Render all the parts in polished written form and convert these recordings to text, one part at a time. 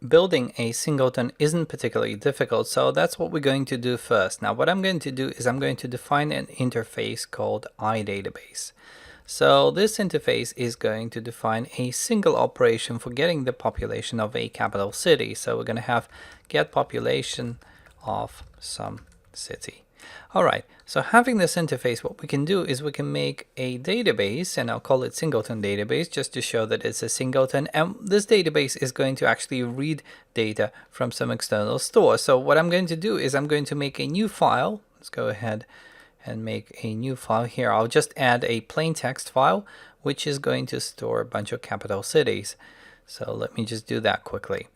building a singleton isn't particularly difficult, so that's what we're going to do first. Now what I'm going to do is I'm going to define an interface called iDatabase. So this interface is going to define a single operation for getting the population of a capital city. So we're going to have get population of some city. Alright, so having this interface, what we can do is we can make a database, and I'll call it Singleton database just to show that it's a singleton, and this database is going to actually read data from some external store. So what I'm going to do is I'm going to make a new file. Let's go ahead and make a new file here. I'll just add a plain text file which is going to store a bunch of capital cities. So let me just do that quickly.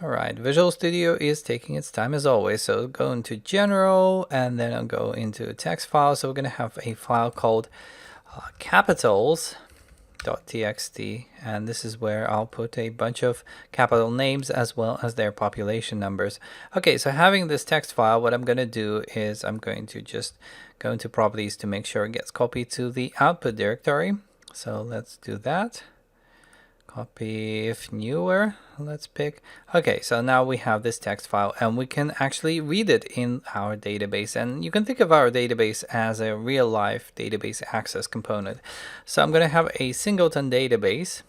Alright, Visual Studio is taking its time as always, so go into General and then I'll go into text file. So we're going to have a file called capitals.txt, and this is where I'll put a bunch of capital names as well as their population numbers. Okay, so having this text file, what I'm going to do is I'm going to just go into properties to make sure it gets copied to the output directory. So let's do that. Copy if newer, let's pick. Okay, so now we have this text file and we can actually read it in our database, and you can think of our database as a real life database access component. So I'm going to have a singleton database.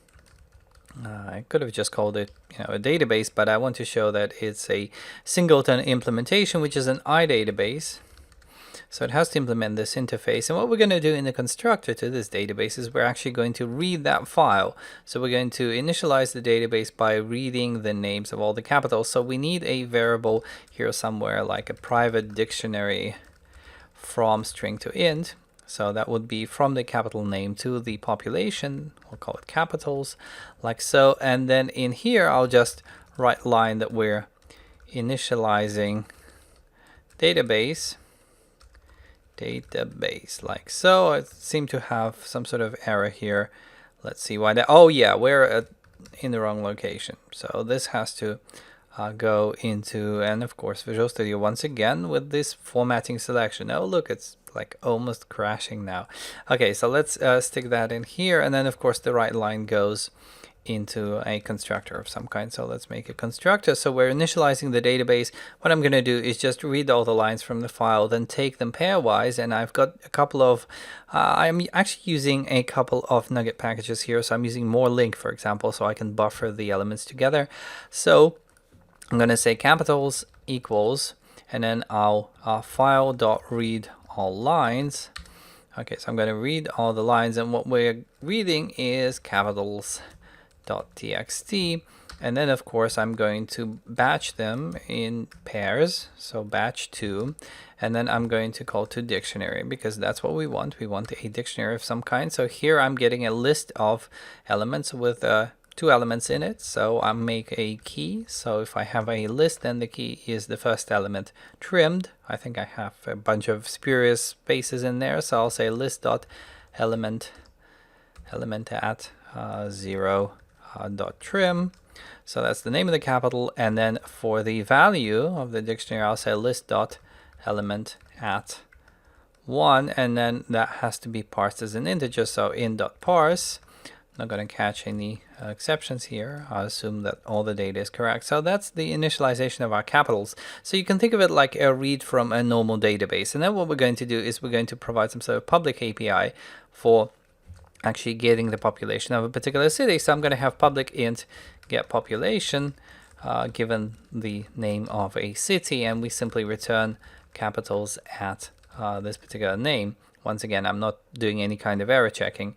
I could have just called it a database, but I want to show that it's a singleton implementation, which is an iDatabase. So it has to implement this interface, and what we're going to do in the constructor to this database is we're actually going to read that file. So we're going to initialize the database by reading the names of all the capitals. So we need a variable here somewhere, like a private dictionary from string to int. So that would be from the capital name to the population. We'll call it capitals, like so. And then in here I'll just write line that we're initializing database like so. I seem to have some sort of error here. Let's see why that. Oh yeah, we're in the wrong location. So this has to go into, and of course Visual Studio once again with this formatting selection. Oh look, it's like almost crashing now. Okay, so let's stick that in here, and then of course the right line goes into a constructor of some kind. So let's make a constructor. So we're initializing the database. What I'm going to do is just read all the lines from the file, then take them pairwise, and I've got a couple of I'm actually using a couple of nugget packages here. So I'm using more link, for example, so I can buffer the elements together. So I'm going to say capitals equals, and then I'll file.read all lines. Okay, so I'm going to read all the lines, and what we're reading is capitals.txt, and then of course I'm going to batch them in pairs, so batch 2, and then I'm going to call to dictionary because that's what we want. We want a dictionary of some kind. So here I'm getting a list of elements with 2 elements in it, so I make a key. So if I have a list, then the key is the first element trimmed. I think I have a bunch of spurious spaces in there, so I'll say list.element at 0 dot trim. So that's the name of the capital, and then for the value of the dictionary I'll say list dot element at 1, and then that has to be parsed as an integer, so in dot parse. Not going to catch any exceptions here. I'll assume that all the data is correct. So that's the initialization of our capitals. So you can think of it like a read from a normal database, and then what we're going to do is we're going to provide some sort of public API for actually getting the population of a particular city. So I'm going to have public int get population given the name of a city, and we simply return capitals at this particular name. Once again, I'm not doing any kind of error checking.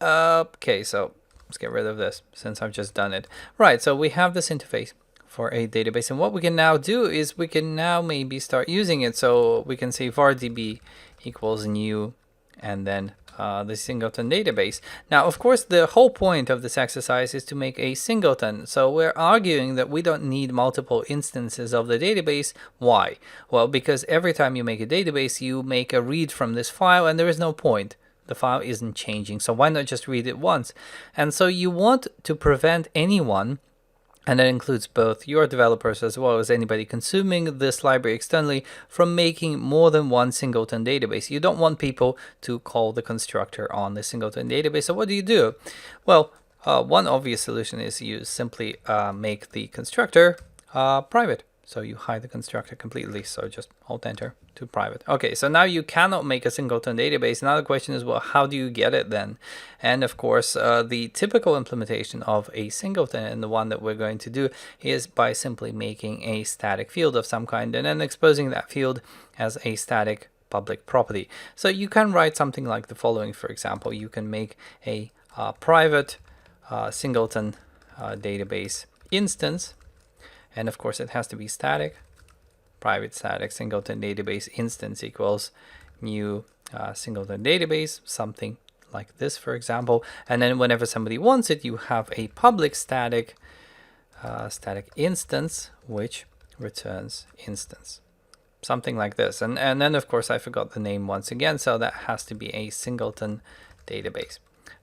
Okay, so let's get rid of this since I've just done it. Right, so we have this interface for a database, and what we can now do is we can now maybe start using it. So we can say var_db equals new, and then the singleton database. Now, of course, the whole point of this exercise is to make a singleton. So we're arguing that we don't need multiple instances of the database. Why? Well, because every time you make a database, you make a read from this file, and there is no point. The file isn't changing, so why not just read it once? And so you want to prevent anyone, and that includes both your developers as well as anybody consuming this library externally, from making more than one singleton database. You don't want people to call the constructor on the singleton database. So what do? Well, One obvious solution is you simply make the constructor private. So you hide the constructor completely. So just Alt Enter to private. Okay, so now you cannot make a singleton database. Now the question is, well, how do you get it then? And of course, the typical implementation of a singleton, and the one that we're going to do, is by simply making a static field of some kind and then exposing that field as a static public property. So you can write something like the following. For example, you can make a private singleton database instance, and of course it has to be static. Private static singleton database instance equals new singleton database, something like this, for example. And then whenever somebody wants it, you have a public static instance which returns instance, something like this. And then of course I forgot the name once again, so that has to be a singleton database.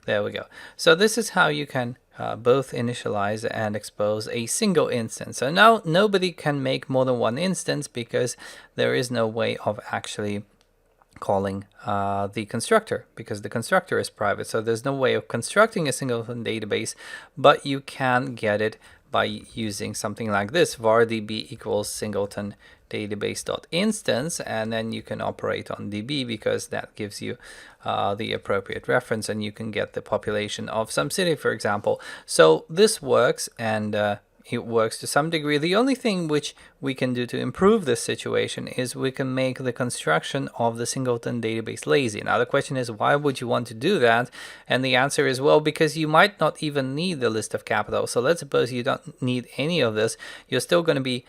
There we go. So this is how you can both initialize and expose a single instance. So now nobody can make more than one instance because there is no way of actually calling the constructor, because the constructor is private. So there's no way of constructing a singleton database, but you can get it by using something like this: var_db equals singleton database.instance, and then you can operate on db because that gives you the appropriate reference, and you can get the population of some city, for example. So this works, and it works to some degree. The only thing which we can do to improve this situation is we can make the construction of the singleton database lazy. Now the question is, why would you want to do that? And the answer is, well, because you might not even need the list of capital. So let's suppose you don't need any of this. You're still going to be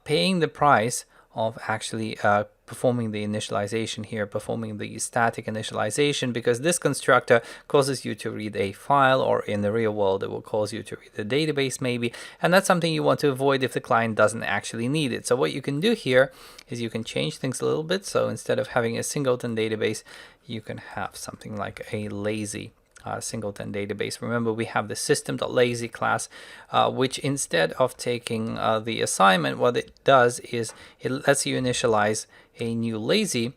paying the price of actually performing the initialization here, performing the static initialization, because this constructor causes you to read a file, or in the real world it will cause you to read the database maybe, and that's something you want to avoid if the client doesn't actually need it. So what you can do here is you can change things a little bit. So instead of having a singleton database, you can have something like a lazy singleton database. Remember, we have the system.lazy class, which instead of taking the assignment, what it does is it lets you initialize a new lazy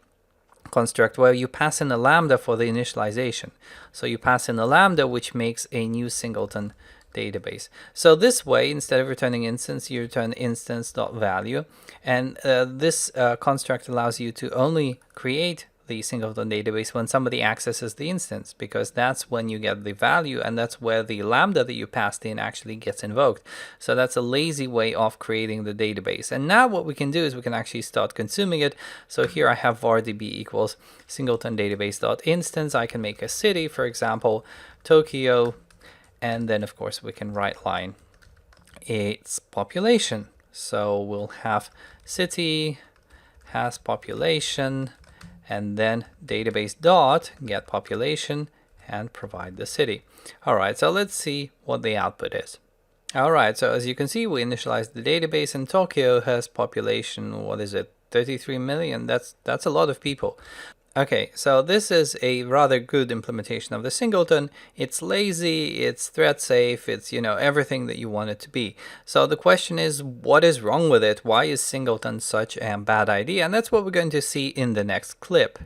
construct where you pass in a lambda for the initialization. So you pass in a lambda which makes a new singleton database. So this way, instead of returning instance, you return instance.value, and this construct allows you to only create the singleton database when somebody accesses the instance, because that's when you get the value, and that's where the lambda that you passed in actually gets invoked. So that's a lazy way of creating the database. And now what we can do is we can actually start consuming it. So here I have var_db equals singleton database.instance. I can make a city, for example, Tokyo, and then of course we can write line its population. So we'll have city has population, and then database dot get population and provide the city. All right, so let's see what the output is. All right, so as you can see, we initialized the database, and Tokyo has population, what is it, 33 million? That's a lot of people. Okay, so this is a rather good implementation of the singleton. It's lazy, it's thread safe, it's, you know, everything that you want it to be. So the question is, what is wrong with it? Why is singleton such a bad idea? And that's what we're going to see in the next clip.